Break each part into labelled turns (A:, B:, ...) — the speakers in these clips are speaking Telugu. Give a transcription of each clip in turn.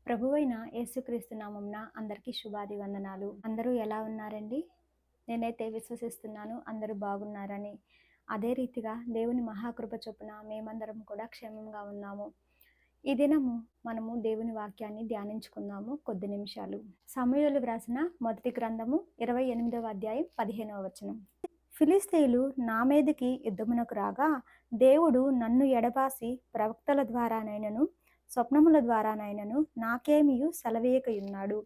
A: ప్రభువైన యేసుక్రీస్తు నామమున అందరికీ శుభాది వందనాలు. అందరూ ఎలా ఉన్నారండి? నేనైతే విశ్వసిస్తున్నాను అందరూ బాగున్నారని. అదే రీతిగా దేవుని మహాకృప చొప్పున మేమందరం కూడా క్షేమంగా ఉన్నాము. ఈ దినము మనము దేవుని వాక్యాన్ని ధ్యానించుకుందాము కొద్ది నిమిషాలు. సమూయేలు వ్రాసిన మొదటి గ్రంథము 28వ అధ్యాయం 15వ వచనం. ఫిలిష్తీయులు నా మీదికి యుద్ధమునకు రాగా దేవుడు నన్ను ఎడబాసి ప్రవక్తల ద్వారానైనను స్వప్నముల ద్వారానైనను నాకేమియు సెలవీయకయున్నాడు.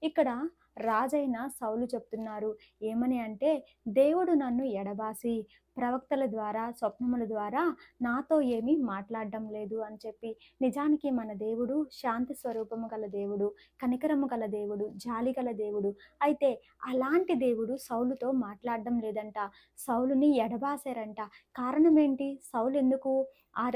A: ఇక్కడ రాజైన సౌలు చెప్తున్నారు ఏమని అంటే, దేవుడు నన్ను ఎడబాసి ప్రవక్తల ద్వారా స్వప్నముల ద్వారా నాతో ఏమీ మాట్లాడడం లేదు అని చెప్పి. నిజానికి మన దేవుడు శాంతి స్వరూపము గల దేవుడు, కనికరము గల దేవుడు, జాలి గల దేవుడు. అయితే అలాంటి దేవుడు సౌలుతో మాట్లాడడం లేదంట, సౌలుని ఎడబాసారంట. కారణం ఏంటి? సౌలు ఎందుకు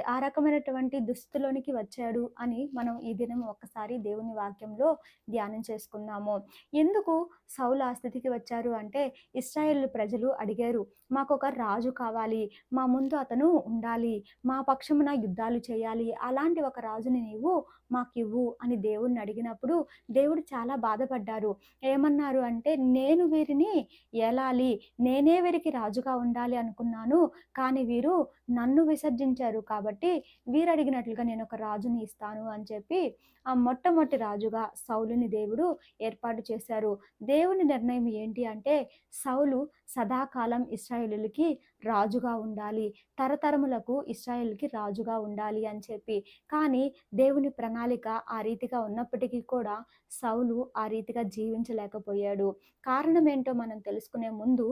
A: ఆ రకమైనటువంటి దుస్థితిలోనికి వచ్చాడు అని మనం ఈ దినం ఒక్కసారి దేవుని వాక్యంలో ధ్యానం చేసుకుందాము. ఎందుకు సౌలు ఆ స్థితికి వచ్చారు అంటే, ఇశ్రాయేలు ప్రజలు అడిగారు, మాకు ఒక రాజు కావాలి, మా ముందు అతను ఉండాలి, మా పక్షమున యుద్ధాలు చేయాలి, అలాంటి ఒక రాజుని నీవు మాకివ్వు అని దేవుణ్ణి అడిగినప్పుడు దేవుడు చాలా బాధపడ్డారు. ఏమన్నారు అంటే, నేను వీరిని ఏలాలి, నేనే వీరికి రాజుగా ఉండాలి అనుకున్నాను, కానీ వీరు నన్ను విసర్జించారు కాబట్టి వీరు అడిగినట్లుగా నేను ఒక రాజుని ఇస్తాను అని చెప్పి ఆ మొట్టమొదటి రాజుగా సౌలుని దేవుడు ఏర్పాటు చేశారు. దేవుని నిర్ణయం ఏంటి అంటే, సౌలు సదాకాలం ఇశ్రాయేలులకి రాజుగా ఉండాలి, తరతరములకు ఇశ్రాయేలుకి రాజుగా ఉండాలి అని చెప్పి. కానీ దేవుని ప్రణాళిక ఆ రీతిగా ఉన్నప్పటికీ కూడా సౌలు ఆ రీతిగా జీవించలేకపోయాడు. కారణం ఏంటో మనం తెలుసుకునే ముందు,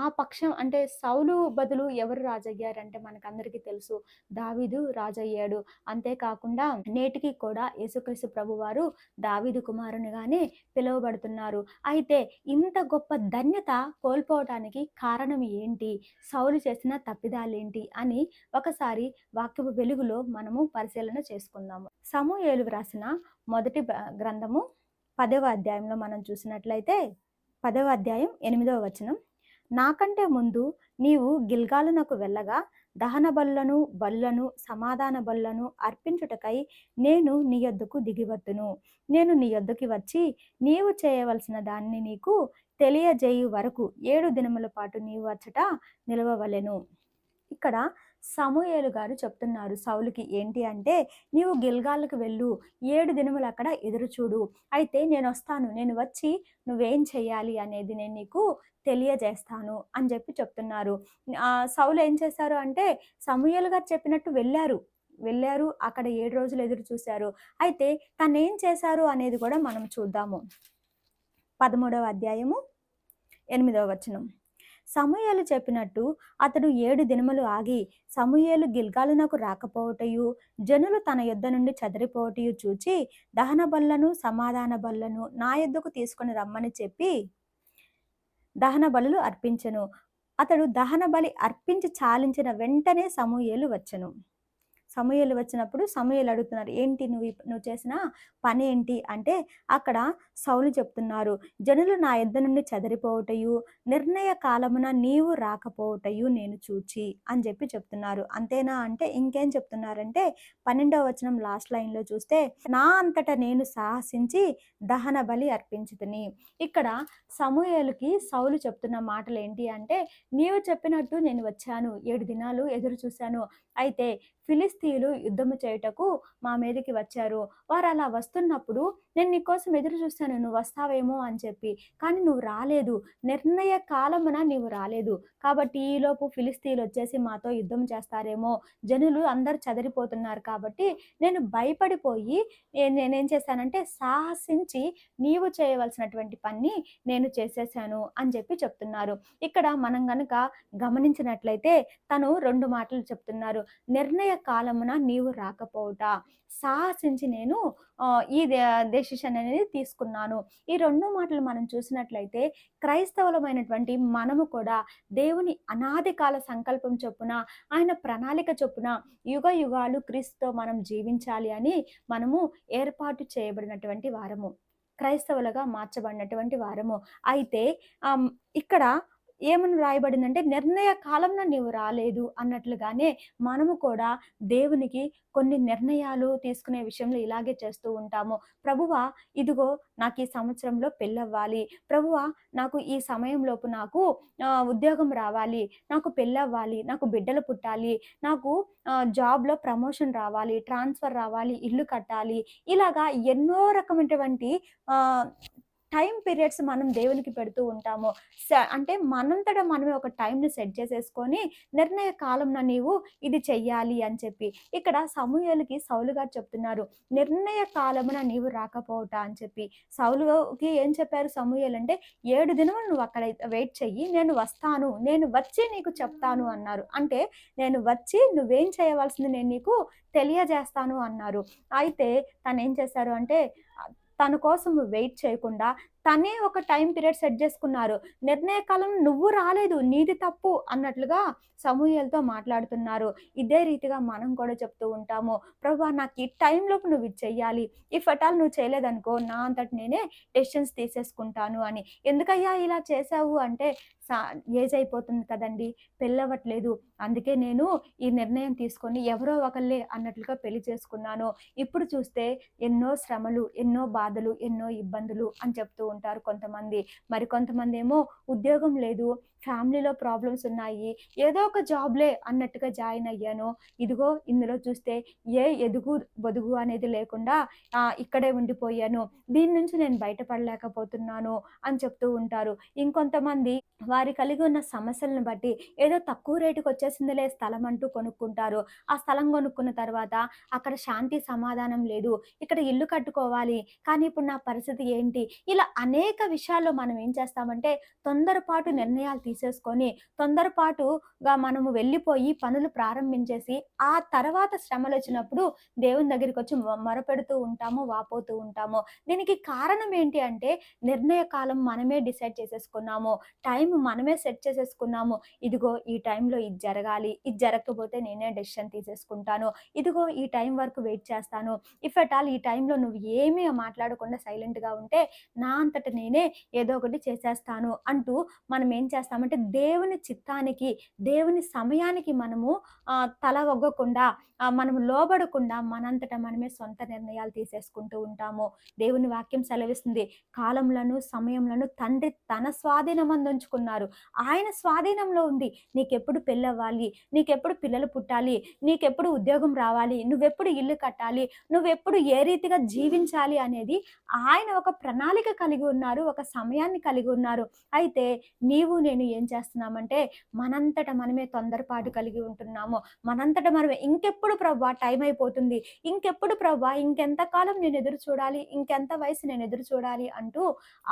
A: ఆ పక్షం అంటే సౌలు బదులు ఎవరు రాజయ్యారంటే మనకందరికీ తెలుసు, దావీదు రాజయ్యాడు. అంతేకాకుండా నేటికి కూడా యేసుక్రీస్తు ప్రభువారు దావీదు కుమారునిగానే పిలువబడుతున్నారు. అయితే ఇంత గొప్ప ధన్యత కోల్పోవటానికి కారణం ఏంటి? సౌలు చేసిన తప్పిదాలేంటి అని ఒకసారి వాక్యపు వెలుగులో మనము పరిశీలన చేసుకుందాము. సమూయేలు వ్రాసిన మొదటి గ్రంథము 10వ అధ్యాయంలో మనం చూసినట్లయితే 10వ అధ్యాయం 8వ వచనం. నాకంటే ముందు నీవు గిల్గాలునకు వెళ్ళగా దహన బలులను సమాధాన బలులను అర్పించుటకై నేను నీ యొద్దకు దిగివత్తును. నేను నీ యొద్దకి వచ్చి నీవు చేయవలసిన దాన్ని నీకు తెలియజేయు వరకు 7 దినముల పాటు నీవు అచ్చట నిలవవలెను. ఇక్కడ సమూయేలు గారు చెప్తున్నారు సౌలుకి ఏంటి అంటే, నీవు గిల్గాలకు వెళ్ళు, 7 దినములు అక్కడ ఎదురు చూడు, అయితే నేను వస్తాను, నేను వచ్చి నువ్వేం చెయ్యాలి అనేది నేను నీకు తెలియజేస్తాను అని చెప్పి చెప్తున్నారు. సౌలు ఏం చేశారు అంటే, సమూయేలు గారు చెప్పినట్టు వెళ్ళారు, అక్కడ 7 రోజులు ఎదురు చూశారు. అయితే తను ఏం చేశారు అనేది కూడా మనం చూద్దాము. 13వ అధ్యాయము 8వ వచనం. సమూయేలు చెప్పినట్టు అతడు 7 దినములు ఆగి సమూయేలు గిల్గాలునకు రాకపోవటయు జనులు తన యొద్ద నుండి చెదరిపోవటయు చూచి దహన బలులను సమాధాన బలులను నా యొద్దకు తీసుకొని రమ్మని చెప్పి దహన బలులు అర్పించెను. అతడు దహన బలి అర్పించి చాలించిన వెంటనే సమూయేలు వచ్చెను. సమూయేలు వచ్చినప్పుడు సమూయేలు అడుగుతున్నారు, ఏంటి నువ్వు చేసిన పని ఏంటి అంటే, అక్కడ సౌలు చెప్తున్నారు, జనులు నా యొద్ద నుండి చెదరిపోవటయు నిర్ణయ కాలమున నీవు రాకపోవటయు నేను చూచి అని చెప్పి చెప్తున్నారు. అంతేనా అంటే ఇంకేం చెప్తున్నారంటే 12వ వచనం లాస్ట్ లైన్లో చూస్తే, నా అంతటా నేను సాహసించి దహన బలి అర్పించుతుని. ఇక్కడ సమూయేలుకి సౌలు చెప్తున్న మాటలు ఏంటి అంటే, నీవు చెప్పినట్టు నేను వచ్చాను, 7 దినాలు ఎదురు చూశాను, అయితే ఫిలిస్తీయులు యుద్ధము చేయుటకు మా మీదకి వచ్చారు, వారు అలా వస్తున్నప్పుడు నేను నీకోసం ఎదురు చూస్తాను, నువ్వు వస్తావేమో అని చెప్పి, కానీ నువ్వు రాలేదు, నిర్ణయ కాలమున నీవు రాలేదు, కాబట్టి ఈలోపు ఫిలిస్తీయులు వచ్చేసి మాతో యుద్ధం చేస్తారేమో, జనులు అందరు చెదరిపోతున్నారు కాబట్టి నేను భయపడిపోయి నేనేం చేశానంటే సాహసించి నీవు చేయవలసినటువంటి పని నేను చేసేసాను అని చెప్పి చెప్తున్నారు. ఇక్కడ మనం గనుక గమనించినట్లయితే తను 2 మాటలు చెప్తున్నారు, నిర్ణయ కాలమున నీవు రాకపోవుట, సాహసించి నేను ఈ డెసిషన్ అనేది తీసుకున్నాను. ఈ 2 మాటలు మనం చూసినట్లయితే క్రైస్తవులమైనటువంటి మనము కూడా దేవుని అనాది కాల సంకల్పం చొప్పున, ఆయన ప్రణాళిక చొప్పున యుగ యుగాలు క్రీస్తుతో మనం జీవించాలి అని మనము ఏర్పాటు చేయబడినటువంటి వారము, క్రైస్తవులుగా మార్చబడినటువంటి వారము. అయితే ఇక్కడ ఏమని వ్రాయబడిందంటే, నిర్ణయ కాలంలో నీవు రాలేదు అన్నట్లుగానే మనము కూడా దేవునికి కొన్ని నిర్ణయాలు తీసుకునే విషయంలో ఇలాగే చేస్తూ ఉంటాము. ప్రభువా, ఇదిగో నాకు ఈ సంవత్సరంలో పెళ్ళవ్వాలి. ప్రభువా, నాకు ఈ సమయంలోపు నాకు ఉద్యోగం రావాలి. నాకు పెళ్ళవ్వాలి. నాకు బిడ్డలు పుట్టాలి. నాకు జాబ్‌లో ప్రమోషన్ రావాలి. ట్రాన్స్‌ఫర్ రావాలి. ఇల్లు కట్టాలి. ఇలాగా ఎన్నో రకమైనటువంటి ఆహ్, టైమ్ పీరియడ్స్ మనం దేవునికి పెడుతూ ఉంటాము. అంటే మనంతట మనమే ఒక టైమ్‌ని సెట్ చేసేసుకొని, నిర్ణయ కాలంన నీవు ఇది చెయ్యాలి అని చెప్పి. ఇక్కడ సమూయేలుకి సౌలు గారు చెప్తున్నారు. నిర్ణయ కాలమున నీవు రాకపోవుట అని చెప్పి. సౌలుకి ఏం చెప్పారు సమూయేలు అంటే, 7 దినములు నువ్వు అక్కడ వెయిట్ చెయ్యి. నేను వస్తాను. నేను వచ్చి నీకు చెప్తాను అన్నారు. అంటే నేను వచ్చి నువ్వేం చేయవలసింది నేను నీకు తెలియజేస్తాను అన్నారు. అయితే తనేం చేశారు అంటే తన కోసం వెయిట్ చేయకుండా తనే ఒక టైమ్ పీరియడ్ సెట్ చేసుకున్నారు. నిర్ణయ కాలం నువ్వు రాలేదు, నీది తప్పు అన్నట్లుగా సమూయేలుతో మాట్లాడుతున్నారు. ఇదే రీతిగా మనం కూడా చెప్తూ ఉంటాము. ప్రభువా, నాకు ఈ టైంలోపు నువ్వు ఇది చెయ్యాలి. ఇఫ్ అట్ ఆల్ నువ్వు చేయలేదనుకో నా అంతట నేనే డెసిషన్స్ తీసేసుకుంటాను అని. ఎందుకయ్యా ఇలా చేశావు అంటే, సా ఏజ్ అయిపోతుంది కదండీ! పెళ్ళవ్వట్లేదు. అందుకే నేను ఈ నిర్ణయం తీసుకొని ఎవరో ఒకళ్ళే అన్నట్లుగా పెళ్లి చేసుకున్నాను. ఇప్పుడు చూస్తే ఎన్నో శ్రమలు, ఎన్నో బాధలు, ఎన్నో ఇబ్బందులు అని చెప్తూ ఉంటారు కొంతమంది. మరికొంతమందేమో ఉద్యోగం లేదు, ఫ్యామిలీలో ప్రాబ్లమ్స్ ఉన్నాయి. ఏదో ఒక జాబ్‌లే అన్నట్టుగా జాయిన్ అయ్యాను. ఇదిగో ఇందులో చూస్తే ఏ ఎదుగు, బొదుగు అనేది లేకుండా ఇక్కడే ఉండిపోయాను. దీని నుంచి నేను బయటపడలేకపోతున్నాను అని చెప్తూ ఉంటారు. ఇంకొంతమంది వారు కలిగి ఉన్న సమస్యలను బట్టి ఏదో తక్కువ రేటుకి వచ్చేసిందిలే స్థలం అంటూ కొనుక్కుంటారు. ఆ స్థలం కొనుక్కున్న తర్వాత అక్కడ శాంతి సమాధానం లేదు. ఇక్కడ ఇల్లు కట్టుకోవాలి. కానీ ఇప్పుడు నా పరిస్థితి ఏంటి? ఇలా అనేక విషయాల్లో మనం ఏం చేస్తామంటే తొందరపాటు నిర్ణయాలు తీసేసుకొని, తొందరపాటుగా మనము వెళ్ళిపోయి పనులు ప్రారంభించేసి, ఆ తర్వాత శ్రమలొచ్చినప్పుడు దేవుని దగ్గరికొచ్చి మొరపెడుతూ ఉంటాము, వాపోతూ ఉంటాము. దీనికి కారణం ఏంటి అంటే నిర్ణయ కాలం మనమే డిసైడ్ చేసేసుకున్నాము. టైం మనమే సెట్ చేసేసుకున్నాము. ఇదిగో ఈ టైంలో ఇది జరగాలి. ఇది జరగకపోతే నేనే డెసిషన్ తీసేసుకుంటాను. ఇదిగో ఈ టైం వరకు వెయిట్ చేస్తాను. ఇఫ్ ఎట్ ఆల్ ఈ టైంలో నువ్వు ఏమీ మాట్లాడకుండా సైలెంట్‌గా ఉంటే నా అంతట నేనే ఏదో ఒకటి చేసేస్తాను అంటూ మనం ఏం చేస్తామంటే దేవుని చిత్తానికి, దేవుని సమయానికి మనము తల ఒగ్గకుండా, మనము లోబడకుండా మనంతట మనమే సొంత నిర్ణయాలు తీసేసుకుంటూ ఉంటాము. దేవుని వాక్యం సెలవిస్తుంది. కాలములను, సమయములను తండ్రి తన స్వాధీనమందుంచుకున్నారు. ఆయన స్వాధీనంలో ఉంది. నీకెప్పుడు పెళ్ళవ్వాలి, నీకెప్పుడు పిల్లలు పుట్టాలి, నీకెప్పుడు ఉద్యోగం రావాలి, నువ్వెప్పుడు ఇల్లు కట్టాలి, నువ్వెప్పుడు ఏ రీతిగా జీవించాలి అనేది ఆయన ఒక ప్రణాళిక కలిగి ఉన్నారు. ఒక సమయాన్ని కలిగి ఉన్నారు. అయితే నీవు నేను ఏం చేస్తున్నామంటే మనంతట మనమే తొందరపాటు కలిగి ఉంటున్నాము. మనంతట మనమే ఇంకెప్పుడు ప్రభువా టైం అయిపోతుంది, ఇంకెప్పుడు ప్రభువా ఇంకెంత కాలం నేను ఎదురు చూడాలి, ఇంకెంత వయసు నేను ఎదురు చూడాలి అంటూ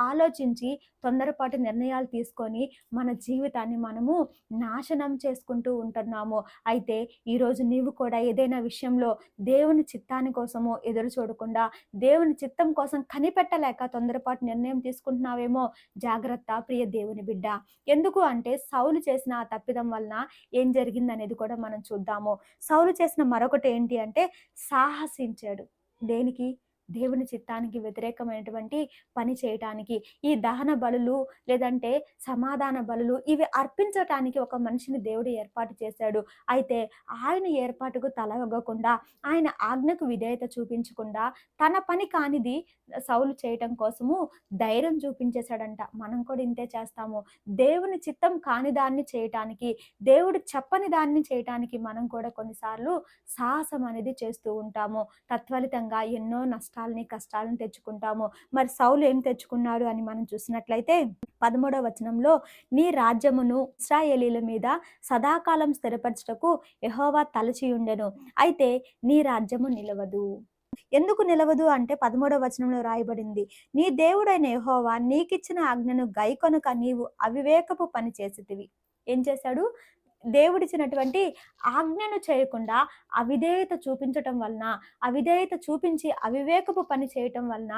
A: ఆలోచించి తొందరపాటు నిర్ణయాలు తీసుకొని మన జీవితాన్ని మనము నాశనం చేసుకుంటూ ఉంటున్నాము. అయితే ఈరోజు నీవు కూడా ఏదైనా విషయంలో దేవుని చిత్తాని కోసము ఎదురు చూడకుండా, దేవుని చిత్తం కోసం కనిపెట్టలేక తొందరపాటు నిర్ణయం తీసుకుంటున్నావేమో, జాగ్రత్త ప్రియ దేవుని బిడ్డ. ఎందుకు అంటే సౌలు చేసిన ఆ తప్పిదం వలన ఏం జరిగిందనేది కూడా మనం చూద్దాము. సౌలు చేసిన మరొకటి ఏంటి అంటే సాహసించాడు. దేనికి? దేవుని చిత్తానికి వ్యతిరేకమైనటువంటి పని చేయటానికి. ఈ దహన బలులు లేదంటే సమాధాన బలులు ఇవి అర్పించటానికి ఒక మనిషిని దేవుడు ఏర్పాటు చేశాడు. అయితే ఆయన ఏర్పాటుకు తల ఒగ్గకుండా, ఆయన ఆజ్ఞకు విధేయత చూపించకుండా తన పని కానిది సౌలు చేయటం కోసము ధైర్యం చూపించేశాడంట. మనం కూడా ఇంతే చేస్తాము. దేవుని చిత్తం కాని దాన్ని చేయటానికి, దేవుడు చెప్పని దాన్ని చేయటానికి మనం కూడా కొన్నిసార్లు సాహసం అనేది చేస్తూ ఉంటాము. తత్ఫలితంగా ఎన్నో నష్టాలని, కష్టాలను తెచ్చుకుంటాము. మరి సౌలు ఏం తెచ్చుకున్నాడు అని మనం చూసినట్లయితే 13వ వచనంలో నీ రాజ్యమును ఇశ్రాయేలీల మీద సదాకాలం స్థిరపరచుటకు యెహోవా తలచియుండెను. అయితే నీ రాజ్యము నిలవదు. ఎందుకు నిలవదు అంటే 13వ వచనంలో రాయబడింది. నీ దేవుడైన యెహోవా నీకిచ్చిన ఆజ్ఞను గైకొనక నీవు అవివేకపు పని చేసితివి. ఏం చేశాడు? దేవుడిచ్చినటువంటి ఆజ్ఞను చేయకుండా అవిధేయత చూపించటం వలన, అవిధేయత చూపించి అవివేకపు పని చేయటం వలన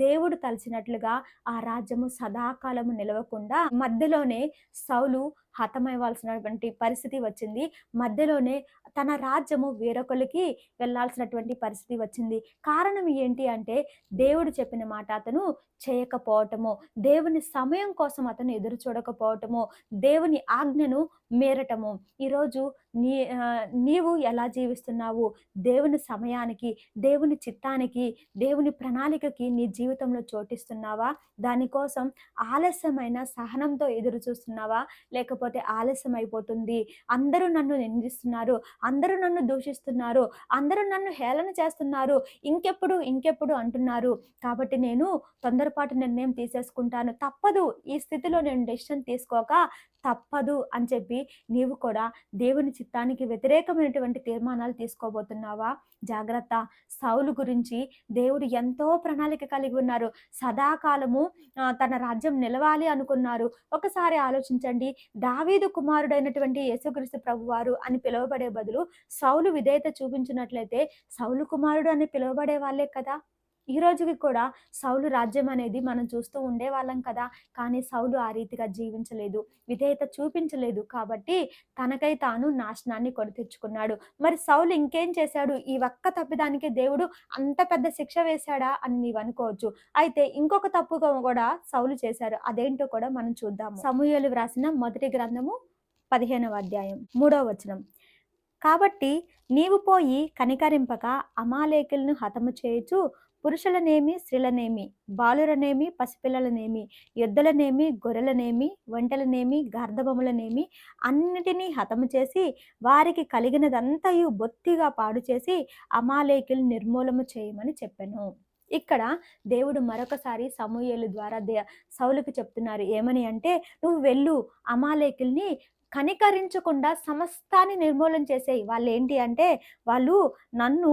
A: దేవుడు తలచినట్లుగా ఆ రాజ్యము సదాకాలము నిలవకుండా మధ్యలోనే సౌలు హతమవ్వాల్సినటువంటి పరిస్థితి వచ్చింది. మధ్యలోనే తన రాజ్యము వేరొకరికి వెళ్ళాల్సినటువంటి పరిస్థితి వచ్చింది. కారణం ఏంటి అంటే దేవుడు చెప్పిన మాట అతను చేయకపోవటము, దేవుని సమయం కోసం అతను ఎదురు చూడకపోవటము, దేవుని ఆజ్ఞను మేరటము. ఈరోజు నీవు ఎలా జీవిస్తున్నావు? దేవుని సమయానికి, దేవుని చిత్తానికి, దేవుని ప్రణాళికకి నీ జీవితంలో చోటిస్తున్నావా? దానికోసం ఆలస్యమైన సహనంతో ఎదురు చూస్తున్నావా? లేకపోతే ఆలస్యం అయిపోతుంది, అందరూ నన్ను నిందిస్తున్నారు, అందరూ నన్ను దూషిస్తున్నారు, అందరూ నన్ను హేళన చేస్తున్నారు, ఇంకెప్పుడు ఇంకెప్పుడు అంటున్నారు, కాబట్టి నేను తొందరపాటు నిర్ణయం తీసేసుకుంటాను, తప్పదు, ఈ స్థితిలో నేను డెసిషన్ తీసుకోక తప్పదు అని చెప్పి నీవు కూడా దేవుని చిత్తానికి వ్యతిరేకమైనటువంటి తీర్మానాలు తీసుకోబోతున్నావా? జాగ్రత్త. సౌలు గురించి దేవుడు ఎంతో ప్రణాళిక కలిగి ఉన్నారు. సదాకాలము తన రాజ్యం నిలవాలి అనుకున్నారు. ఒకసారి ఆలోచించండి, దావీదు కుమారుడైనటువంటి యేసుక్రీస్తు ప్రభువారు అని పిలువబడే బదులు సౌలు విధేయత చూపించినట్లయితే సౌలు కుమారుడు అని పిలువబడే వాళ్ళే కదా. ఈ రోజుకి కూడా సౌలు రాజ్యం అనేది మనం చూస్తూ ఉండేవాళ్ళం కదా. కానీ సౌలు ఆ రీతిగా జీవించలేదు, విధేయత చూపించలేదు, కాబట్టి తనకై తాను నాశనాన్ని కొని తెచ్చుకున్నాడు. మరి సౌలు ఇంకేం చేశాడు? ఈ ఒక్క తప్పిదానికి దేవుడు అంత పెద్ద శిక్ష వేశాడా అని నీవు అనుకోవచ్చు. అయితే ఇంకొక తప్పుగా కూడా సౌలు చేశారు. అదేంటో కూడా మనం చూద్దాం. సమూయేలు వ్రాసిన మొదటి గ్రంథము 15వ అధ్యాయం 3వ వచనం. కాబట్టి నీవు పోయి కనికరింపక అమాలేకులను హతము చేయుచు పురుషులనేమి, స్త్రీలనేమి, బాలురనేమి, పసిపిల్లలనేమి, ఎద్దులనేమి, గొర్రెలనేమి, ఒంటెలనేమి, గర్ధబొమ్మలనేమి అన్నిటినీ హతము చేసి వారికి కలిగినదంతయు బొత్తిగా పాడు చేసి అమాలేకులు నిర్మూలము చేయమని చెప్పాను. ఇక్కడ దేవుడు మరొకసారి సమూయేలు ద్వారా సౌలుకి చెప్తున్నారు. ఏమని అంటే, నువ్వు వెళ్ళు, అమాలేకుల్ని కనికరించకుండా సమస్తాన్ని నిర్మూలన చేసేయి. వాళ్ళు ఏంటి అంటే వాళ్ళు నన్ను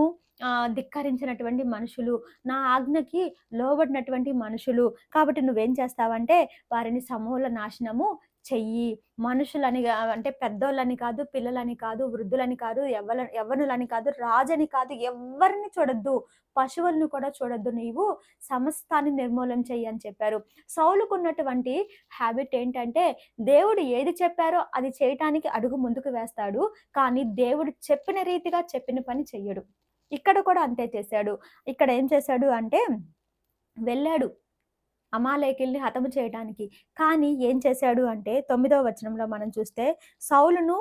A: ధిక్కరించినటువంటి మనుషులు, నా ఆజ్ఞకి లోబడినటువంటి మనుషులు, కాబట్టి నువ్వేం చేస్తావంటే వారిని సమూల నాశనము చెయ్యి. మనుషులని అంటే పెద్దోళ్ళని కాదు, పిల్లలని కాదు, వృద్ధులని కాదు, యవ్వనులని కాదు, రాజని కాదు, ఎవరిని చూడొద్దు, పశువులను కూడా చూడొద్దు, నీవు సమస్తాన్ని నిర్మూలన చెయ్యి అని చెప్పారు. సౌలుకున్నటువంటి హ్యాబిట్ ఏంటంటే దేవుడు ఏది చెప్పారో అది చేయటానికి అడుగు ముందుకు వేస్తాడు, కానీ దేవుడు చెప్పిన రీతిగా చెప్పిన పని చెయ్యడు. ఇక్కడ కూడా అంతే చేశాడు. ఇక్కడ ఏం చేశాడు అంటే వెళ్ళాడు అమాలేకుల్ని హతము చేయడానికి. కానీ ఏం చేశాడు అంటే 9వ వచనంలో మనం చూస్తే, సౌలును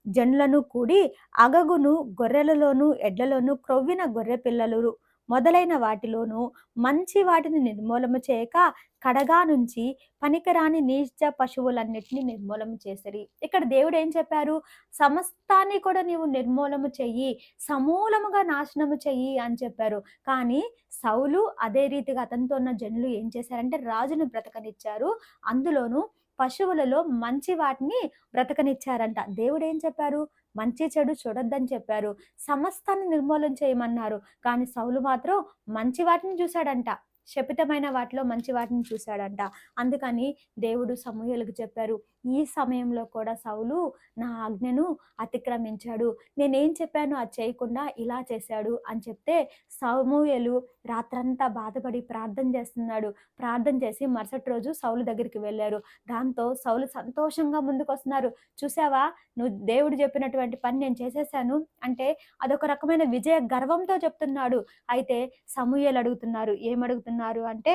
A: జనులను కూడి అగగును, గొర్రెలలోను, ఎడ్లలోను, క్రొవ్విన గొర్రె పిల్లలు మొదలైన వాటిలోనూ మంచి వాటిని నిర్మూలన చేయక కడగా నుంచి పనికిరాని నీచ పశువులన్నిటిని నిర్మూలన చేసిరి. ఇక్కడ దేవుడు ఏం చెప్పారు? సమస్తాన్ని కూడా నీవు నిర్మూలన చెయ్యి, సమూలముగా నాశనము చెయ్యి అని చెప్పారు. కానీ సౌలు అదే రీతిగా అతనితో ఉన్న జనులు ఏం చేశారంటే రాజును బ్రతకనిచ్చారు, అందులోనూ పశువులలో మంచి వాటిని బ్రతకనిచ్చారంట. దేవుడు ఏం చెప్పారు? మంచి చెడు చూడొద్దని చెప్పారు, సమస్తాన్ని నిర్మూలన చేయమన్నారు. కానీ సౌలు మాత్రం మంచి వాటిని చూశాడంట, శపితమైన వాటిలో మంచి వాటిని చూశాడంట. అందుకని దేవుడు సమూయేలుకు చెప్పారు, ఈ సమయంలో కూడా సౌలు నా ఆజ్ఞను అతిక్రమించాడు, నేనేం చెప్పానో అది చేయకుండా ఇలా చేశాడు అని చెప్తే సమూయేలు రాత్రంతా బాధపడి ప్రార్థన చేస్తున్నాడు. ప్రార్థన చేసి మరుసటి రోజు సౌలు దగ్గరికి వెళ్ళారు. దాంతో సౌలు సంతోషంగా ముందుకు వస్తున్నారు. చూసావా, నువ్వు దేవుడు చెప్పినటువంటి పని నేను చేసేసాను అంటే అదొక రకమైన విజయ గర్వంతో చెప్తున్నాడు. అయితే సమూయేలు అడుగుతున్నారు, ఏమడుగుతున్నారు అంటే,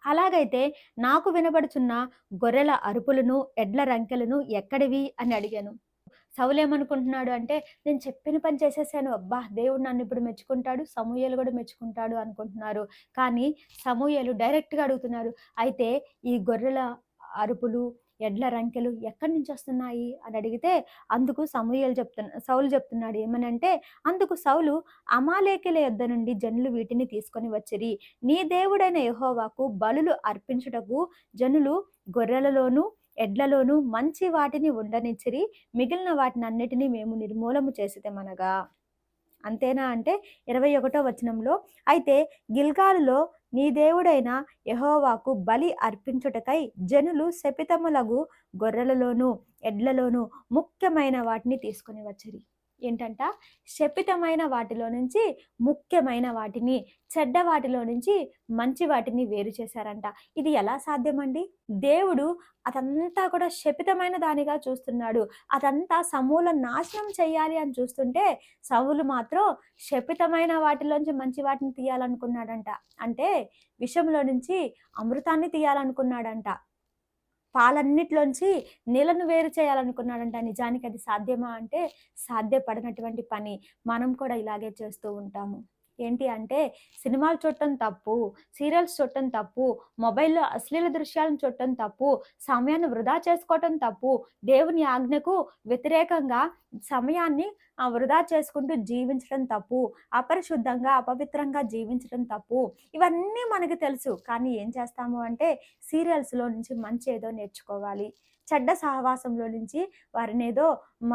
A: అలాగైతే నాకు వినబడుచున్న గొర్రెల అరుపులను, ఎడ్ల రంకెలను ఎక్కడివి అని అడిగాను. సౌలు ఏమనుకుంటున్నాడు అంటే, నేను చెప్పిన పని చేసేసాను, అబ్బా దేవుడు నన్ను ఇప్పుడు మెచ్చుకుంటాడు, సమూయేలు కూడా మెచ్చుకుంటాడు అనుకుంటున్నారు. కానీ సమూయేలు డైరెక్ట్గా అడుగుతున్నారు, అయితే ఈ గొర్రెల అరుపులు, ఎడ్ల రంకెలు ఎక్కడి నుంచి వస్తున్నాయి అని అడిగితే అందుకు సౌలు చెప్తున్నాడు ఏమనంటే, అందుకు సౌలు అమాలేకుల యొద్ద నుండి జనులు వీటిని తీసుకొని వచ్చిరి, నీ దేవుడైన యెహోవాకు బలులు అర్పించుటకు జనులు గొర్రెలలోను ఎడ్లలోను మంచి వాటిని ఉండనిచ్చిరి, మిగిలిన వాటిని అన్నిటినీ మేము నిర్మూలము చేసితేమనగా. అంతేనా అంటే 21వ వచనంలో, అయితే గిల్గాలులో నీ దేవుడైన యెహోవాకు బలి అర్పించుటకై జనులు శపితములగు గొర్రెలలోను ఎడ్లలోను ముఖ్యమైన వాటిని తీసుకొని వచ్చిరి. ఏంటంట, శపితమైన వాటిలో నుంచి ముఖ్యమైన వాటిని, చెడ్డ వాటిలో నుంచి మంచి వాటిని వేరు చేశారంట. ఇది ఎలా సాధ్యమండి? దేవుడు అదంతా కూడా శపితమైన దానిగా చూస్తున్నాడు. అదంతా సమూల నాశనం చేయాలి అని చూస్తుంటే, సౌలు మాత్రం శపితమైన వాటిలోంచి మంచి వాటిని తీయాలనుకున్నాడంట. అంటే విషంలో నుంచి అమృతాన్ని తీయాలనుకున్నాడంట. పాలన్నిట్లోంచి నీళ్ళను వేరు చేయాలనుకున్నాడంట. నిజానికి అది సాధ్యమా అంటే సాధ్యపడనటువంటి పని. మనం కూడా ఇలాగే చేస్తూ ఉంటాము. ఏంటి అంటే సినిమాలు చూడటం తప్పు, సీరియల్స్ చూడటం తప్పు, మొబైల్‌లో అశ్లీల దృశ్యాలను చూడటం తప్పు, సమయాన్ని వృధా చేసుకోవటం తప్పు, దేవుని ఆజ్ఞకు వ్యతిరేకంగా సమయాన్ని వృధా చేసుకుంటూ జీవించడం తప్పు, అపరిశుద్ధంగా, అపవిత్రంగా జీవించడం తప్పు. ఇవన్నీ మనకు తెలుసు. కానీ ఏం చేస్తాము అంటే సీరియల్స్‌లో నుంచి మంచి ఏదో నేర్చుకోవాలి. చెడ్డ సహవాసంలో నుంచి వారినేదో మ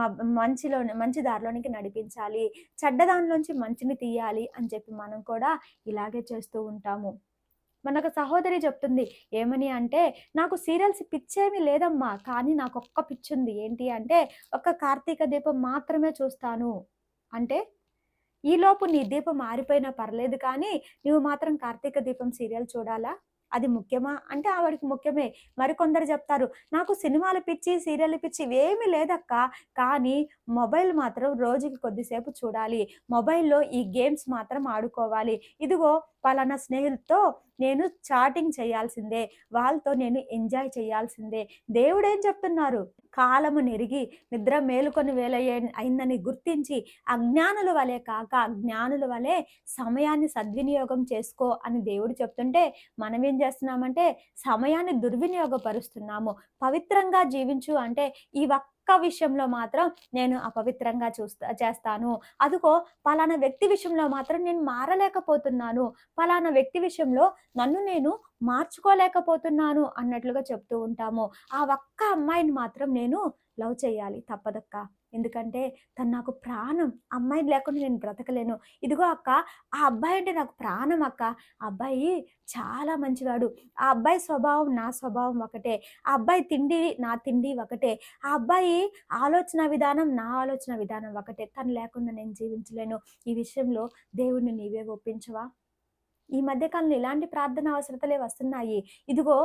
A: మంచి దారిలోనికి నడిపించాలి. చెడ్డ దానిలోంచి మంచిని తీయాలి అని చెప్పి మనం కూడా ఇలాగే చేస్తూ ఉంటాము. మనొక సహోదరి చెప్తుంది. ఏమని అంటే, "నాకు సీరియల్స్ పిచ్చేమి లేదమ్మా. కానీ నాకొక్క పిచ్చుంది. ఏంటి అంటే, ఒక్క కార్తీక దీపం మాత్రమే చూస్తాను." అంటే ఈలోపు నీ దీపం ఆరిపోయినా పర్లేదు కానీ, నువ్వు మాత్రం కార్తీక దీపం సీరియల్ చూడాలా? అది ముఖ్యమా? అంటే ఆవిడకి ముఖ్యమే. మరికొందరు జెప్తారు, నాకు సినిమాల పిచ్చి, సీరియల్ పిచ్చి ఇవేమీ లేదక్కా. కానీ మొబైల్ మాత్రం రోజుకి కొద్దిసేపు చూడాలి. మొబైల్‌లో ఈ గేమ్స్ మాత్రం ఆడుకోవాలి. ఇదిగో పలానా స్నేహితులతో నేను చాటింగ్ చేయాల్సిందే. వాళ్ళతో నేను ఎంజాయ్ చేయాల్సిందే. దేవుడేం చెప్తున్నారు? కాలము నెరిగి నిద్ర మేలుకొని అయిందని గుర్తించి అజ్ఞానుల వలె కాక జ్ఞానుల వలె సమయాన్ని సద్వినియోగం చేసుకో అని దేవుడు చెప్తుంటే మనం ఏం చేస్తున్నామంటే సమయాన్ని దుర్వినియోగపరుస్తున్నాము. పవిత్రంగా జీవించు అంటే ఈ ఒక్క విషయంలో మాత్రం నేను అపవిత్రంగా చేస్తాను. అదిగో పలానా వ్యక్తి విషయంలో మాత్రం నేను మారలేకపోతున్నాను. పలానా వ్యక్తి విషయంలో నన్ను నేను మార్చుకోలేకపోతున్నాను అన్నట్లుగా చెప్తూ ఉంటాము. ఆ ఒక్క అమ్మాయిని మాత్రం నేను లవ్ చేయాలి తప్పదక్క. ఎందుకంటే తను నాకు ప్రాణం. అమ్మాయి లేకుండా నేను బ్రతకలేను. ఇదిగో అక్క, ఆ అబ్బాయి అంటే నాకు ప్రాణం అక్క. ఆ అబ్బాయి చాలా మంచివాడు. ఆ అబ్బాయి స్వభావం నా స్వభావం ఒకటే. ఆ అబ్బాయి తిండి నా తిండి ఒకటే. ఆ అబ్బాయి ఆలోచన విధానం నా ఆలోచన విధానం ఒకటే. తను లేకుండా నేను జీవించలేను. ఈ విషయంలో దేవుడిని నీవే ఒప్పించవా? ఈ మధ్య కాలంలో ఇలాంటి ప్రార్థన అవసరతలే వస్తున్నాయి. ఇదిగో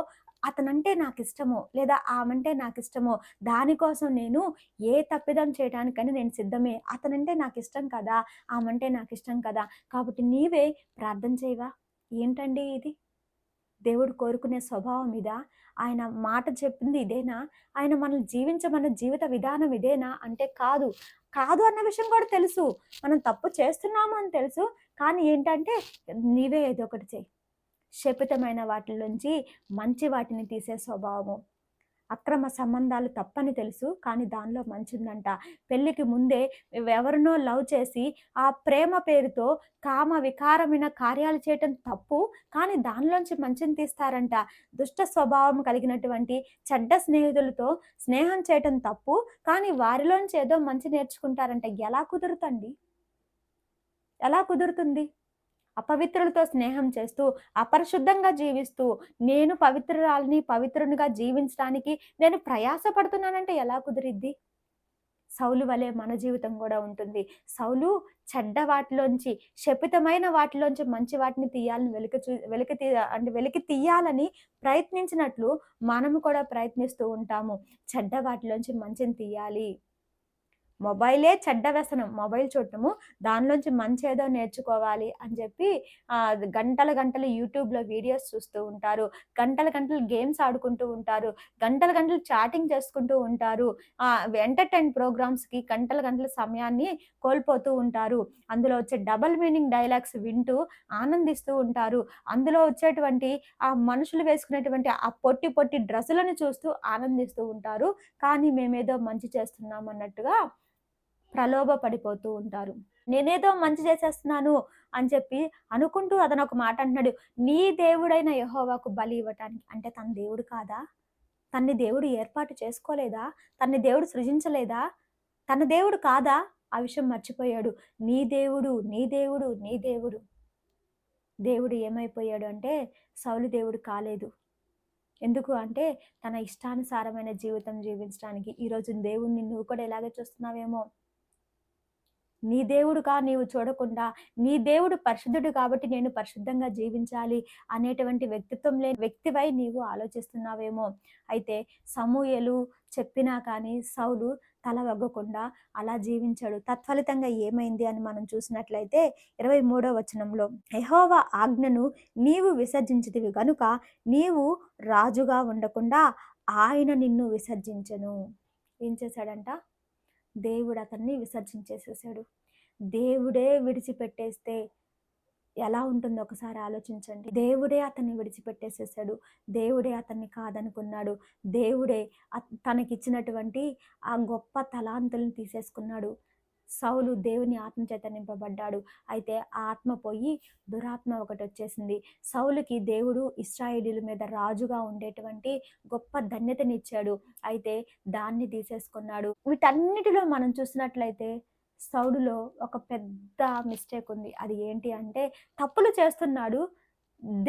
A: అతనంటే నాకిష్టము, లేదా ఆమంటే నాకిష్టము. దానికోసం నేను ఏ తప్పిదం చేయటానికైనా నేను సిద్ధమే. అతనంటే నాకిష్టం కదా! ఆమంటే నాకిష్టం కదా! కాబట్టి నీవే ప్రార్థన చేయవా? ఏంటండి ఇది? దేవుడు కోరుకునే స్వభావం ఇదా? ఆయన మాట చెప్పింది ఇదేనా? ఆయన మనల్ని జీవించమన్న జీవిత విధానం ఇదేనా? అంటే కాదు. కాదు అన్న విషయం కూడా తెలుసు. మనం తప్పు చేస్తున్నాము అని తెలుసు. కానీ ఏంటంటే నీవే ఏదో ఒకటి చెయి. శపితమైన వాటిలోంచి మంచి వాటిని తీసే స్వభావము. అక్రమ సంబంధాలు తప్పని తెలుసు. కానీ దానిలో మంచుందంట. పెళ్ళికి ముందే ఎవరినో లవ్ చేసి, ఆ ప్రేమ పేరుతో కామ వికారమైన కార్యాలు చేయటం తప్పు. కానీ దానిలోంచి మంచిని తీస్తారంట. దుష్ట స్వభావం కలిగినటువంటి చెడ్డ స్నేహితులతో స్నేహం చేయటం తప్పు. కానీ వారిలోంచి ఏదో మంచి నేర్చుకుంటారంట. ఎలా కుదురుతండి? ఎలా కుదురుతుంది? అపవిత్రులతో స్నేహం చేస్తూ, అపరిశుద్ధంగా జీవిస్తూ, నేను పవిత్రురాలిని, పవిత్రునిగా జీవించడానికి నేను ప్రయాస పడుతున్నానంటే ఎలా కుదిరిద్ది? సౌలు వలె మన జీవితం గూడా ఉంటుంది. సౌలు చెడ్డ వాటిలోంచి, శపితమైన వాటిలోంచి మంచి వాటిని తీయాలని వెలికి తీయాలని ప్రయత్నించినట్లు మనము కూడా ప్రయత్నిస్తూ ఉంటాము. చెడ్డ వాటిలోంచి మంచిని తీయాలి. మొబైలే చెడ్డ వ్యసనం. మొబైల్ చూడటము. దానిలోంచి మంచేదో నేర్చుకోవాలి అని చెప్పి గంటలు గంటలు యూట్యూబ్‌లో వీడియోస్ చూస్తూ ఉంటారు. గంటలు గంటలు గేమ్స్ ఆడుకుంటూ ఉంటారు. గంటలు గంటలు చాటింగ్ చేసుకుంటూ ఉంటారు. ఎంటర్‌టైన్ ప్రోగ్రామ్స్‌కి గంటలు గంటల సమయాన్ని కోల్పోతూ ఉంటారు. అందులో వచ్చే డబుల్ మీనింగ్ డైలాగ్స్ వింటూ ఆనందిస్తూ ఉంటారు. అందులో వచ్చేటువంటి ఆ మనుషులు వేసుకునేటువంటి ఆ పొట్టి పొట్టి డ్రెస్సులను చూస్తూ ఆనందిస్తూ ఉంటారు. కానీ మేమేదో మంచి చేస్తున్నాం అన్నట్టుగా ప్రలోభ పడిపోతూ ఉంటారు. నేనేదో మంచి చేసేస్తున్నాను అని చెప్పి అనుకుంటూ అతనొక మాట అంటున్నాడు. నీ దేవుడైన యెహోవాకు బలి ఇవ్వటానికి. అంటే తను దేవుడు కాదా? తన్ని దేవుడు ఏర్పాటు చేసుకోలేదా? తన్ని దేవుడు సృజించలేదా? తన దేవుడు కాదా? ఆ విషయం మర్చిపోయాడు. నీ దేవుడు, నీ దేవుడు, నీ దేవుడు. దేవుడు ఏమైపోయాడు అంటే సౌలు దేవుడు కాలేదు. ఎందుకు అంటే తన ఇష్టానుసారమైన జీవితం జీవించడానికి. ఈరోజు దేవుడిని నువ్వు కూడా ఇలాగే చూస్తున్నావేమో. నీ దేవుడుగా నీవు చూడకుండా, నీ దేవుడు పరిశుద్ధుడు కాబట్టి నేను పరిశుద్ధంగా జీవించాలి అనేటువంటి వ్యక్తిత్వం లేని వ్యక్తివై నీవు ఆలోచిస్తున్నావేమో. అయితే సమూయేలు చెప్పినా కానీ సౌలు తల వగ్గకుండా అలా జీవించాడు. తత్ఫలితంగా ఏమైంది అని మనం చూసినట్లయితే 23వ వచనంలో, యెహోవా ఆజ్ఞను నీవు విసర్జించితివి గనుక నీవు రాజుగా ఉండకుండా ఆయన నిన్ను విసర్జించెను. ఏం చేశాడంట? దేవుడు అతన్ని విసర్జించేసేసాడు. దేవుడే విడిచిపెట్టేస్తే ఎలా ఉంటుందో ఒకసారి ఆలోచించండి. దేవుడే అతన్ని విడిచిపెట్టేసేసాడు. దేవుడే అతన్ని కాదనుకున్నాడు. దేవుడే తనకిచ్చినటువంటి ఆ గొప్ప తలాంతులను తీసేసుకున్నాడు. సౌలు దేవుని ఆత్మ చేత నింపబడ్డాడు. అయితే ఆ ఆత్మ పోయి దురాత్మ ఒకటొచ్చేసింది. సౌలుకి దేవుడు ఇశ్రాయేలీయుల మీద రాజుగా ఉండేటువంటి గొప్ప ధన్యతనిచ్చాడు. అయితే దాన్ని తీసేసుకున్నాడు. వీటన్నిటిలో మనం చూసినట్లయితే సౌలులో ఒక పెద్ద మిస్టేక్ ఉంది. అది ఏంటి అంటే తప్పులు చేస్తున్నాడు.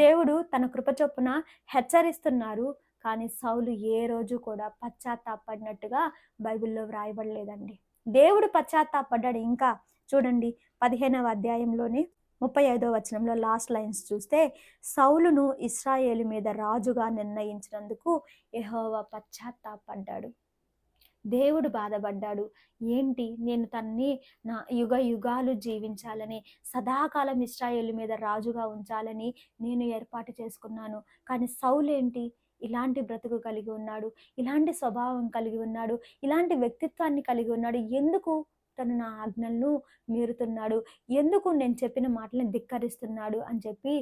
A: దేవుడు తన కృప చొప్పున హెచ్చరిస్తున్నారు. కానీ సౌలు ఏ రోజు కూడా పశ్చాత్తాపడినట్టుగా బైబిల్‌లో వ్రాయబడలేదండి. దేవుడు పశ్చాత్తాపడ్డాడు. ఇంకా చూడండి 15వ అధ్యాయంలోని 35వ వచనంలో లాస్ట్ లైన్స్ చూస్తే, సౌలును ఇశ్రాయేలు మీద రాజుగా నిర్ణయించినందుకు యెహోవా పశ్చాత్తాపడ్డాడు. దేవుడు బాధపడ్డాడు. ఏంటి, నేను తనని నా యుగ యుగాలు జీవించాలని, సదాకాలం ఇశ్రాయేలు మీద రాజుగా ఉంచాలని నేను ఏర్పాటు చేసుకున్నాను. కానీ సౌలేంటి, ఇలాంటి బ్రతుకు కలిగి ఉన్నాడు, ఇలాంటి స్వభావం కలిగి ఉన్నాడు, ఇలాంటి వ్యక్తిత్వాన్ని కలిగి ఉన్నాడు. ఎందుకు తను నా ఆజ్ఞలను మీరుతున్నాడు, ఎందుకు నేను చెప్పిన మాటలను ధిక్కరిస్తున్నాడు అని చెప్పి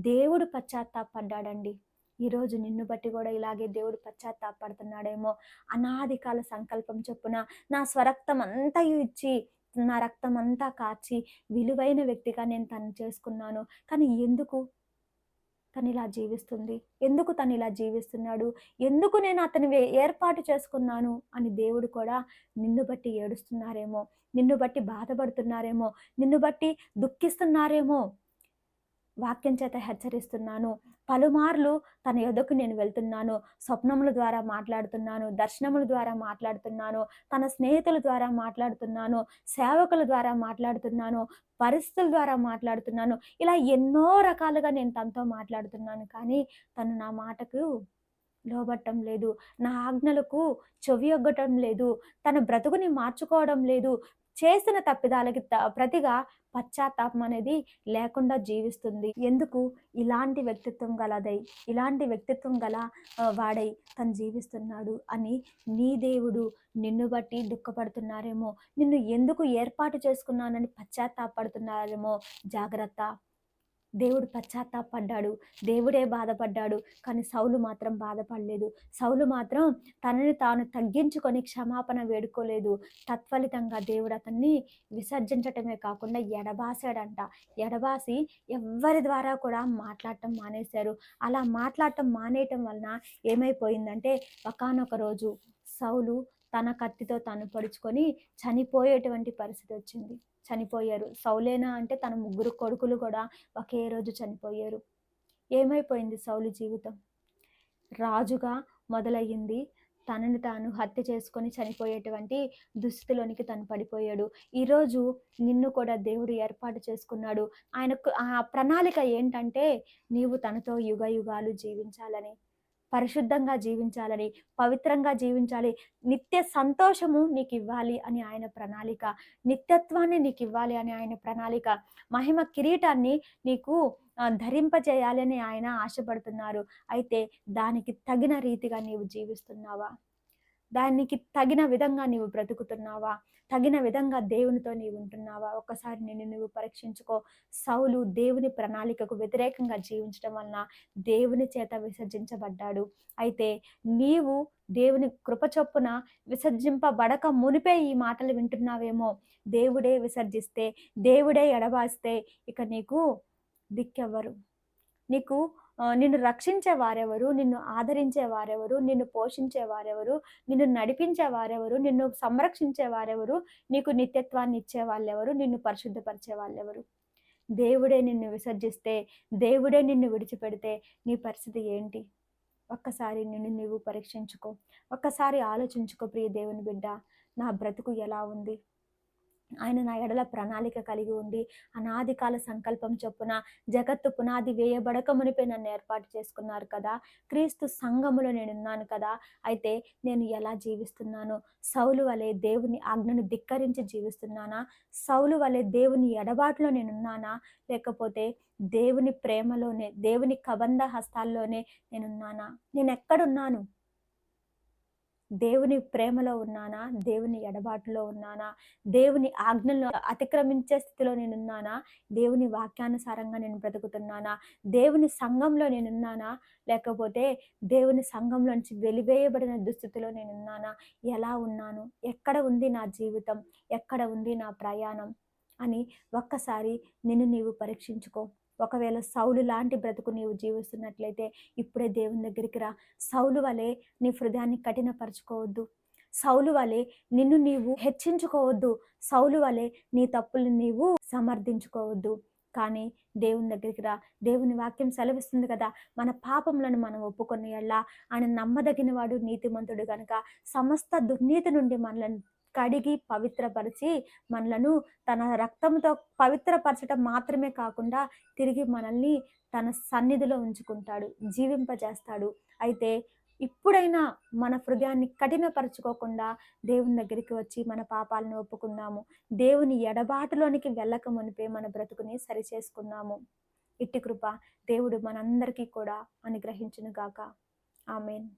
A: దేవుడు పశ్చాత్తాపడ్డాడండి. ఈరోజు నిన్ను బట్టి కూడా ఇలాగే దేవుడు పశ్చాత్తాపడుతున్నాడేమో. అనాది కాల సంకల్పం చొప్పున నా స్వరక్తం అంతయు ఇచ్చి, నా రక్తం అంతా కార్చి విలువైన వ్యక్తిగా నేను తను చేసుకున్నాను. కానీ ఎందుకు తను ఇలా జీవిస్తుంది, ఎందుకు తను ఇలా జీవిస్తున్నాడు, ఎందుకు నేను అతని ఏర్పాటు చేసుకున్నాను అని దేవుడు కూడా నిన్ను బట్టి ఏడుస్తున్నారేమో, నిన్ను బట్టి బాధపడుతున్నారేమో, నిన్ను బట్టి దుఃఖిస్తున్నారేమో. వాక్యం చేత హెచ్చరిస్తున్నాను. పలుమార్లు తన యొద్దకు నేను వెళ్తున్నాను. స్వప్నముల ద్వారా మాట్లాడుతున్నాను, దర్శనముల ద్వారా మాట్లాడుతున్నాను, తన స్నేహితుల ద్వారా మాట్లాడుతున్నాను, సేవకుల ద్వారా మాట్లాడుతున్నాను, పరిస్థితుల ద్వారా మాట్లాడుతున్నాను. ఇలా ఎన్నో రకాలుగా నేను తనతో మాట్లాడుతున్నాను. కానీ తను నా మాటకు లోబట్టం లేదు. నా ఆజ్ఞలకు చెవియొగ్గటం లేదు. తన బ్రతుకుని మార్చుకోవడం లేదు. చేసిన తప్పిదాలకి ప్రతిగా పశ్చాత్తాపం అనేది లేకుండా జీవిస్తుంది. ఎందుకు ఇలాంటి వ్యక్తిత్వం గలదై, ఇలాంటి వ్యక్తిత్వం గల వాడై తను జీవిస్తున్నాడు అని నీ దేవుడు నిన్ను బట్టి దుఃఖపడుతున్నారేమో. నిన్ను ఎందుకు ఏర్పాటు చేసుకున్నానని పశ్చాత్తాపడుతున్నారేమో. జాగ్రత్త. దేవుడు పశ్చాత్తాపడ్డాడు. దేవుడే బాధపడ్డాడు. కానీ సౌలు మాత్రం బాధపడలేదు. సౌలు మాత్రం తనని తాను తగ్గించుకొని క్షమాపణ వేడుకోలేదు. తత్ఫలితంగా దేవుడు అతన్ని విసర్జించటమే కాకుండా ఎడబాసాడంట. ఎడబాసి ఎవ్వరి ద్వారా కూడా మాట్లాడటం మానేశారు. అలా మాట్లాడటం మానేయటం వలన ఏమైపోయిందంటే ఒకానొక రోజు సౌలు తన కత్తితో తాను పొడుచుకొని చనిపోయేటువంటి పరిస్థితి వచ్చింది. చనిపోయారు. సౌలేనా అంటే తన ముగ్గురు కొడుకులు కూడా ఒకే రోజు చనిపోయారు. ఏమైపోయింది సౌలు జీవితం? రాజుగా మొదలయ్యింది. తనని తాను హత్య చేసుకొని చనిపోయేటువంటి దుస్థితిలోనికి తను పడిపోయాడు. ఈరోజు నిన్ను కూడా దేవుడు ఏర్పాటు చేసుకున్నాడు. ఆయనకు ఆ ప్రణాళిక ఏంటంటే నీవు తనతో యుగ యుగాలు జీవించాలని, పరిశుద్ధంగా జీవించాలని, పవిత్రంగా జీవించాలి, నిత్య సంతోషము నీకు ఇవ్వాలి అని ఆయన ప్రణాళిక, నిత్యత్వాన్ని నీకు ఇవ్వాలి అని ఆయన ప్రణాళిక, మహిమ కిరీటాన్ని నీకు ధరింపజేయాలి అని ఆయన ఆశపడుతున్నారు. అయితే దానికి తగిన రీతిగా నీవు జీవిస్తున్నావా? దానికి తగిన విధంగా నీవు బ్రతుకుతున్నావా? తగిన విధంగా దేవునితో నీవు ఉంటున్నావా? ఒక్కసారి నిన్ను నువ్వు పరీక్షించుకో. సౌలు దేవుని ప్రణాళికకు వ్యతిరేకంగా జీవించడం వలన దేవుని చేత విసర్జించబడ్డాడు. అయితే నీవు దేవుని కృప చొప్పున విసర్జింపబడక మునిపే ఈ మాటలు వింటున్నావేమో. దేవుడే విసర్జిస్తే, దేవుడే ఎడబాస్తే ఇక నీకు దిక్కెవ్వరు? నీకు నిన్ను రక్షించే వారెవరు? నిన్ను ఆదరించే వారెవరు? నిన్ను పోషించే వారెవరు? నిన్ను నడిపించే వారెవరు? నిన్ను సంరక్షించే వారెవరు? నీకు నిత్యత్వాన్ని ఇచ్చే వాళ్ళెవరు? నిన్ను పరిశుద్ధపరిచే వాళ్ళెవరు? దేవుడే నిన్ను విసర్జిస్తే, దేవుడే నిన్ను విడిచిపెడితే నీ పరిస్థితి ఏంటి? ఒక్కసారి నిన్ను నీవు పరీక్షించుకో. ఒక్కసారి ఆలోచించుకో ప్రియ దేవుని బిడ్డ. నా బ్రతుకు ఎలా ఉంది? ఆయన నా ఎడల ప్రణాళిక కలిగి ఉండి అనాది కాల సంకల్పం చొప్పున జగత్తు పునాది వేయబడక మునిపే నన్ను ఏర్పాటు చేసుకున్నారు కదా. క్రీస్తు సంఘములో నేనున్నాను కదా. అయితే నేను ఎలా జీవిస్తున్నాను? సౌలు వలె దేవుని ఆజ్ఞను ధిక్కరించి జీవిస్తున్నానా? సౌలు వలె దేవుని ఎడబాటులో నేనున్నానా? లేకపోతే దేవుని ప్రేమలోనే, దేవుని కబంధ హస్తాల్లోనే నేనున్నానా? నేనెక్కడున్నాను? దేవుని ప్రేమలో ఉన్నానా? దేవుని ఎడబాటులో ఉన్నానా? దేవుని ఆజ్ఞలను అతిక్రమించే స్థితిలో నేనున్నానా? దేవుని వాక్యానుసారంగా నేను బ్రతుకుతున్నానా? దేవుని సంఘంలో నేనున్నానా? లేకపోతే దేవుని సంఘంలో నుంచి వెలివేయబడిన దుస్థితిలో నేనున్నానా? ఎలా ఉన్నాను? ఎక్కడ ఉంది నా జీవితం? ఎక్కడ ఉంది నా ప్రయాణం? అని ఒక్కసారి నిన్ను నీవు పరీక్షించుకో. ఒకవేళ సౌలు లాంటి బ్రతుకు నీవు జీవిస్తున్నట్లయితే ఇప్పుడే దేవుని దగ్గరికి రా. సౌలు వలె నీ హృదయాన్ని కఠినపరచుకోవద్దు. సౌలు వలె నిన్ను నీవు హెచ్చించుకోవద్దు. సౌలు వలె నీ తప్పులు నీవు సమర్థించుకోవద్దు. కానీ దేవుని దగ్గరికి రా. దేవుని వాక్యం సెలవిస్తుంది కదా, మన పాపములను మనం ఒప్పుకొని యెడల ఆయన నమ్మదగిన వాడు, నీతిమంతుడు గనుక సమస్త దుర్నీతి నుండి మనలను కడిగి పవిత్రపరిచి మనలను తన రక్తంతో పవిత్రపరచటం మాత్రమే కాకుండా తిరిగి మనల్ని తన సన్నిధిలో ఉంచుకుంటాడు, జీవింపజేస్తాడు. అయితే ఇప్పుడైనా మన హృదయాన్ని కఠినపరచుకోకుండా దేవుని దగ్గరికి వచ్చి మన పాపాలను ఒప్పుకుందాము. దేవుని ఎడబాటులోనికి వెళ్ళక మునిపే మన బ్రతుకుని సరిచేసుకుందాము. ఇట్టి కృప దేవుడు మనందరికీ కూడా అనుగ్రహించును గాక. ఆమేన్.